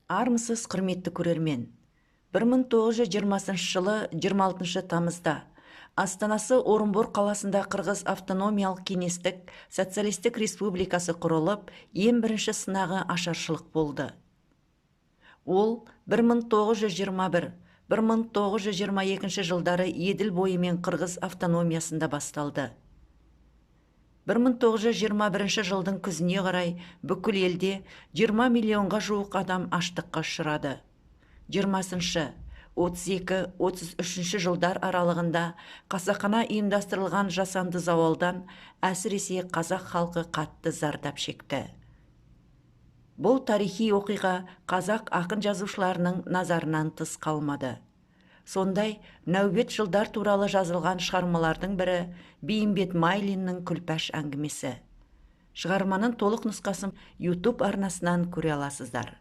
Армысыз, құрметті көрермен. 1920 жылы 26 тамызда Астанасы Орынбор қаласында Қырғыз автономиялық кеңестік социалистік республикасы құрылып, ең бірінші сынағы ашаршылық болды. Ол 1921-1922 жылдары Еділ бойы мен Қырғыз автономиясында басталды. 1921 жылдың күзіне қарай бүкіл елде 20 миллионға жуық адам аштыққа ұшырады. 20-шы, 32-33 жылдар аралығында қасақана ұйымдастырылған жасанды зауалдан әсіресе қазақ халқы қатты зардап шекті. Бұл тарихи оқиға қазақ ақын жазушыларының назарынан тыс қалмады. Сондай нәубет жылдар туралы жазылған шығармалардың бірі Бейімбет Майлиннің Күлпәш әңгімесі. Шығарманың толық нұсқасын YouTube арнасынан көре аласыздар.